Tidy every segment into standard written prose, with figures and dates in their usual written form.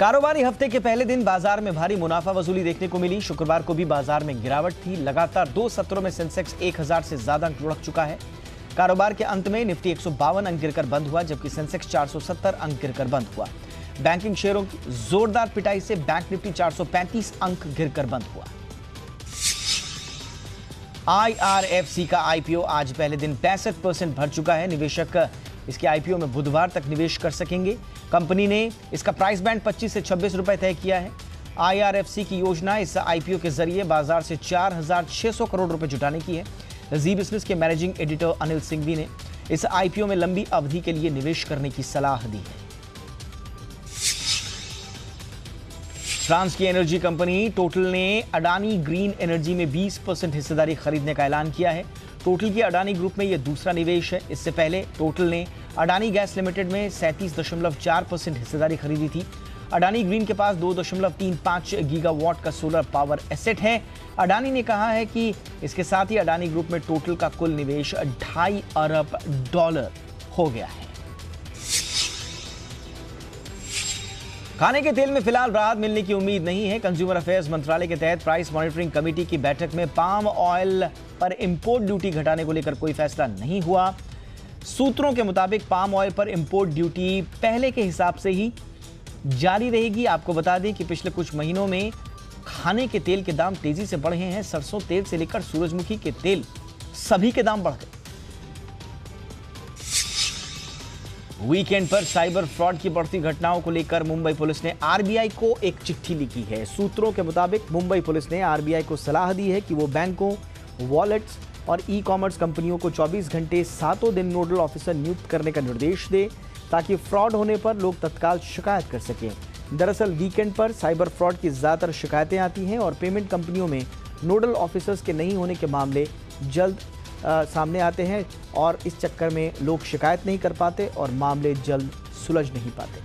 कारोबारी हफ्ते के पहले दिन बाजार में भारी मुनाफा वसूली देखने को मिली। शुक्रवार को भी बाजार में गिरावट थी। लगातार 2 सत्रों में सेंसेक्स 1000 से ज्यादा अंक लुढ़क चुका है। कारोबार के अंत में निफ्टी 152 अंक गिरकर बंद हुआ, जबकि सेंसेक्स 470 अंक गिरकर बंद हुआ। बैंकिंग शेयरों की जोरदार पिटाई से बैंक निफ्टी 435 अंक गिरकर बंद हुआ। IRFC का IPO आज पहले दिन 65% भर चुका है। निवेशक इसके IPO में बुधवार तक निवेश कर सकेंगे। कंपनी ने इसका प्राइस बैंड 25 से 26 रुपए तय किया है। IRFC की योजना इस IPO के जरिए बाजार से 4600 करोड़ रुपए जुटाने की है। जी बिजनेस के मैनेजिंग एडिटर अनिल सिंघवी ने इस IPO में लंबी अवधि के लिए निवेश करने की सलाह दी है। फ्रांस की एनर्जी कंपनी टोटल ने अडानी ग्रीन एनर्जी में 20% हिस्सेदारी खरीदने का ऐलान किया है। टोटल की अडानी ग्रुप में यह दूसरा निवेश है। इससे पहले टोटल ने अडानी गैस लिमिटेड में 37.4% हिस्सेदारी खरीदी थी। अडानी ग्रीन के पास 2.35 गीगावाट का सोलर पावर एसेट है। अडानी ने कहा है कि इसके साथ ही अडानी ग्रुप में टोटल का कुल निवेश $2.5 अरब हो गया है। खाने के तेल में फिलहाल राहत मिलने की उम्मीद नहीं है। कंज्यूमर अफेयर्स मंत्रालय के तहत प्राइस मॉनिटरिंग कमेटी की बैठक में पाम ऑयल पर इंपोर्ट ड्यूटी घटाने को लेकर कोई फैसला नहीं हुआ। सूत्रों के मुताबिक पाम ऑयल पर इंपोर्ट ड्यूटी पहले के हिसाब से ही जारी रहेगी। आपको बता दें कि पिछले कुछ महीनों में खाने के तेल के दाम तेजी से बढ़े हैं। सरसों तेल से लेकर सूरजमुखी के तेल सभी के दाम बढ़ गए। वीकेंड पर साइबर फ्रॉड की बढ़ती घटनाओं को लेकर मुंबई पुलिस ने आरबीआई को एक चिट्ठी लिखी है। सूत्रों के मुताबिक मुंबई पुलिस ने आरबीआई को सलाह दी है कि वो बैंकों, वॉलेट्स और ई-कॉमर्स कंपनियों को 24 घंटे 7 दिन नोडल ऑफिसर नियुक्त करने का निर्देश दे, ताकि फ्रॉड होने पर लोग तत्काल शिकायत कर सकें। दरअसल वीकेंड पर साइबर फ्रॉड की ज़्यादातर शिकायतें आती हैं और पेमेंट कंपनियों में नोडल ऑफिसर्स के नहीं होने के मामले जल्द सामने आते हैं और इस चक्कर में लोग शिकायत नहीं कर पाते और मामले जल्द सुलझ नहीं पाते।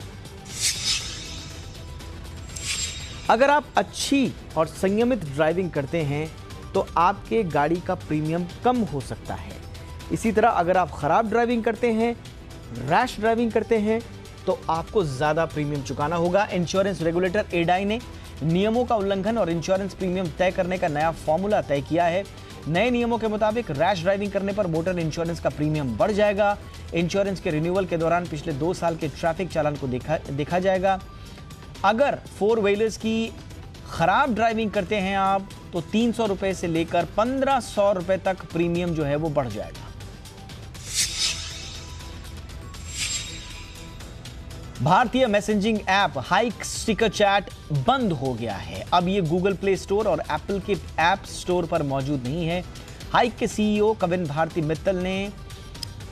अगर आप अच्छी और संयमित ड्राइविंग करते हैं तो आपके गाड़ी का प्रीमियम कम हो सकता है। इसी तरह अगर आप खराब ड्राइविंग करते हैं, रैश ड्राइविंग करते हैं, तो आपको ज्यादा प्रीमियम चुकाना होगा। इंश्योरेंस रेगुलेटर एडाई ने नियमों का उल्लंघन और इंश्योरेंस प्रीमियम तय करने का नया फॉर्मूला तय किया है। नए नियमों के मुताबिक रैश ड्राइविंग करने पर मोटर इंश्योरेंस का प्रीमियम बढ़ जाएगा। इंश्योरेंस के रिन्यूअल के दौरान पिछले 2 साल के ट्रैफिक चालान को देखा जाएगा। अगर 4 व्हीलर्स की खराब ड्राइविंग करते हैं आप, तो 300 रुपए से लेकर 1500 रुपए तक प्रीमियम जो है वो बढ़ जाएगा। भारतीय messaging app hike sticker chat बंद हो गया है। अब ये गूगल प्ले स्टोर और एप्पल के ऐप स्टोर पर मौजूद नहीं है। हाइक के सीईओ कविन भारती मित्तल ने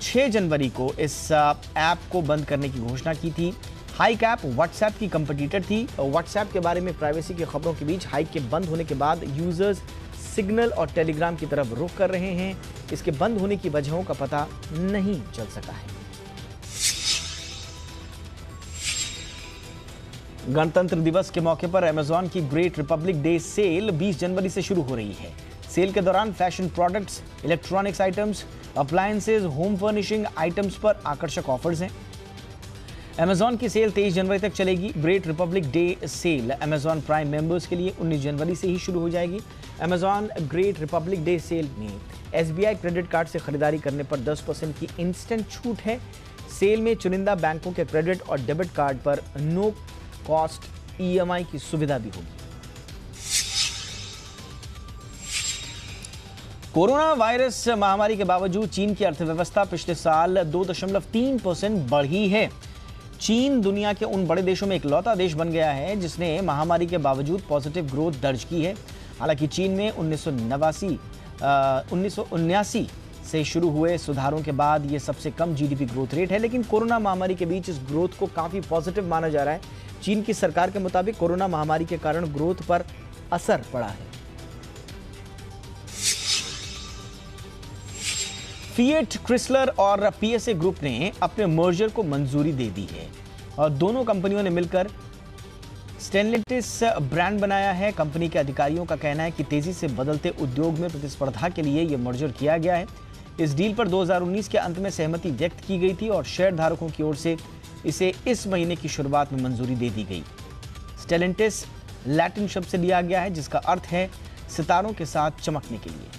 6 जनवरी को इस ऐप को बंद करने की घोषणा की थी। हाइक ऐप व्हाट्सएप की कंपटीटर थी। व्हाट्सएप के बारे में प्राइवेसी की खबरों के बीच हाइक के बंद होने के बाद यूजर्स सिग्नल और टेलीग्राम की तरफ रुख कर रहे हैं। इसके बंद होने की वजहों का पता नहीं चल सका है। गणतंत्र दिवस के मौके पर अमेजॉन की ग्रेट रिपब्लिक डे सेल 20 जनवरी से शुरू हो रही है। सेल के दौरान fashion products, electronics items, appliances, home furnishing items पर आकर्षक ऑफर्स हैं। अमेजॉन की सेल 23 जनवरी तक चलेगी। Great republic day sale Amazon prime members के लिए 19 जनवरी से ही शुरू हो जाएगी। Amazon great republic day sale में एसबीआई क्रेडिट कार्ड से खरीदारी करने पर 10% की इंस्टेंट छूट है। सेल में चुनिंदा बैंकों के क्रेडिट और डेबिट कार्ड पर नो कॉस्ट ईएमआई की सुविधा भी होगी। कोरोना वायरस महामारी के बावजूद चीन की अर्थव्यवस्था पिछले साल 2.3% बढ़ी है। चीन दुनिया के उन बड़े देशों में इकलौता देश बन गया है जिसने महामारी के बावजूद पॉजिटिव ग्रोथ दर्ज की है। हालांकि चीन में 1979 से शुरू हुए सुधारों के बाद ये सबसे कम जीडीपी ग्रोथ रेट है, लेकिन कोरोना महामारी के बीच इस ग्रोथ को काफी पॉजिटिव माना जा रहा है। चीन की सरकार के मुताबिक कोरोना महामारी के कारण ग्रोथ पर असर पड़ा है। फिएट क्रिसलर और पीएसए ग्रुप ने अपने मर्जर को मंजूरी दे दी है और दोनों कंपनियों ने मिलकर स्टेनलेटिस ब्रांड बनाया है। कंपनी के अधिकारियों का कहना है कि तेजी से बदलते उद्योग में प्रतिस्पर्धा के लिए यह मर्जर किया गया है। इस डील पर 2019 के अंत में सहमति व्यक्त की गई थी और शेयर धारकों की ओर से इसे इस महीने की शुरुआत में मंजूरी दे दी गई। स्टेलेंटिस लैटिन शब्द से लिया गया है जिसका अर्थ है सितारों के साथ चमकने के लिए।